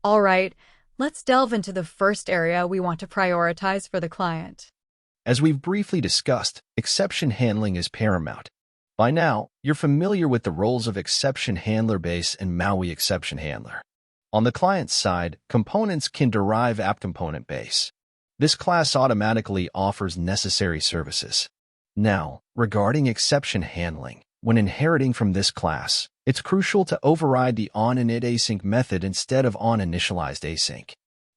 All right, let's delve into the first area we want to prioritize for the client. As we've briefly discussed, exception handling is paramount. By now, you're familiar with the roles of exception handler base and MAUI exception handler. On the client side, components can derive app component base. This class automatically offers necessary services. Now, regarding exception handling, when inheriting from this class, it's crucial to override the onInit async method instead of onInitialized async.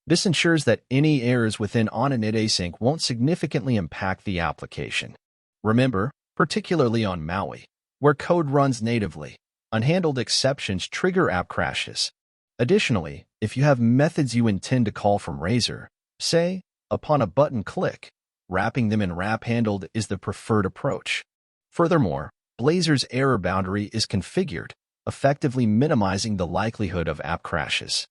This ensures that any errors within onInit async won't significantly impact the application. Remember, particularly on MAUI, where code runs natively, unhandled exceptions trigger app crashes. Additionally, if you have methods you intend to call from Razor, say, upon a button click, wrapping them in wrap handled is the preferred approach. Furthermore, Blazor's error boundary is configured, effectively minimizing the likelihood of app crashes.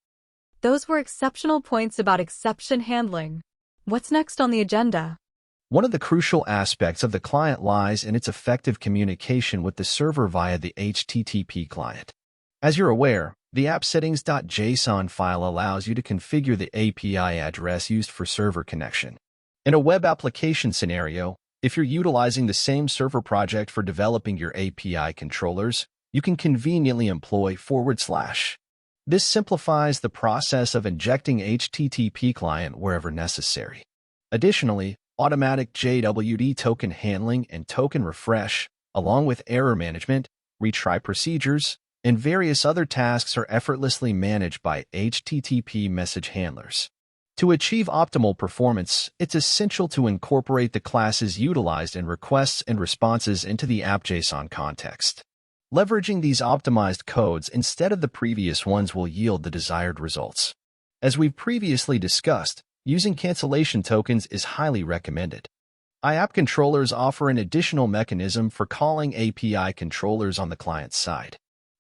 Those were exceptional points about exception handling. What's next on the agenda? One of the crucial aspects of the client lies in its effective communication with the server via the HTTP client. As you're aware, the appsettings.json file allows you to configure the API address used for server connection. In a web application scenario, if you're utilizing the same server project for developing your API controllers, you can conveniently employ /. This simplifies the process of injecting HTTP client wherever necessary. Additionally, automatic JWT token handling and token refresh, along with error management, retry procedures, and various other tasks are effortlessly managed by HTTP message handlers. To achieve optimal performance, it's essential to incorporate the classes utilized in requests and responses into the app.json context. Leveraging these optimized codes instead of the previous ones will yield the desired results. As we've previously discussed, using cancellation tokens is highly recommended. IApp controllers offer an additional mechanism for calling API controllers on the client side.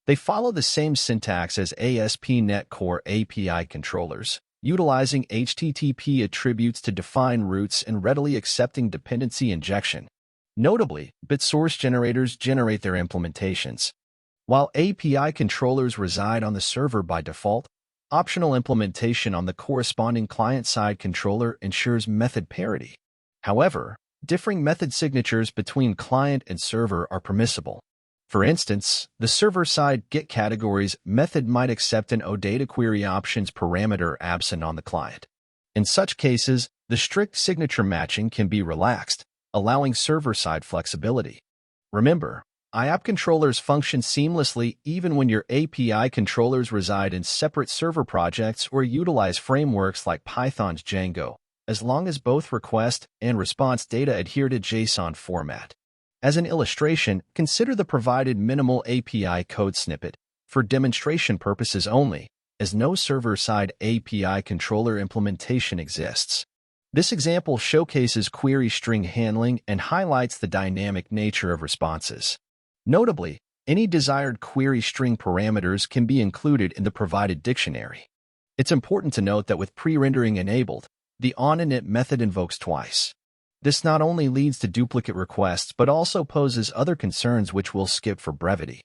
They follow the same syntax as ASP.NET Core API controllers, utilizing HTTP attributes to define routes and readily accepting dependency injection. Notably, BitSource generators generate their implementations. While API controllers reside on the server by default, optional implementation on the corresponding client-side controller ensures method parity. However, differing method signatures between client and server are permissible. For instance, the server-side getCategories method might accept an ODataQueryOptions parameter absent on the client. In such cases, the strict signature matching can be relaxed, allowing server-side flexibility. Remember, IApp controllers function seamlessly even when your API controllers reside in separate server projects or utilize frameworks like Python's Django, as long as both request and response data adhere to JSON format. As an illustration, consider the provided minimal API code snippet, for demonstration purposes only, as no server-side API controller implementation exists. This example showcases query string handling and highlights the dynamic nature of responses. Notably, any desired query string parameters can be included in the provided dictionary. It's important to note that with pre-rendering enabled, the onInit method invokes twice. This not only leads to duplicate requests but also poses other concerns which we'll skip for brevity.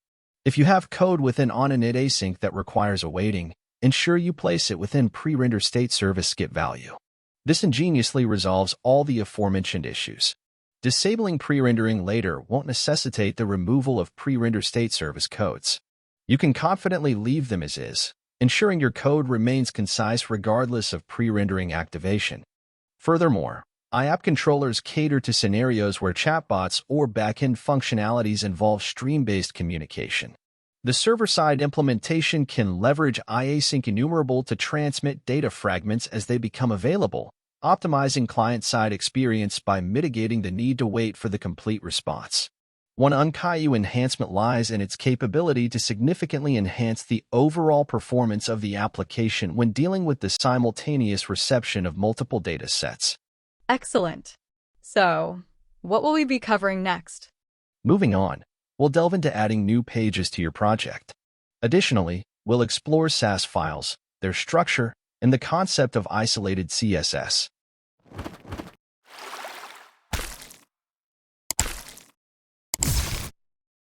If you have code within onInit async that requires awaiting, ensure you place it within pre-render state service skip value. This ingeniously resolves all the aforementioned issues. Disabling pre-rendering later won't necessitate the removal of pre-render state service codes. You can confidently leave them as is, ensuring your code remains concise regardless of pre-rendering activation. Furthermore, IApp controllers cater to scenarios where chatbots or backend functionalities involve stream-based communication. The server-side implementation can leverage iasync enumerable to transmit data fragments as they become available, optimizing client-side experience by mitigating the need to wait for the complete response. One uncayu enhancement lies in its capability to significantly enhance the overall performance of the application when dealing with the simultaneous reception of multiple data sets. Excellent. So, what will we be covering next? Moving on, we'll delve into adding new pages to your project. Additionally, we'll explore Sass files, their structure, and the concept of isolated CSS.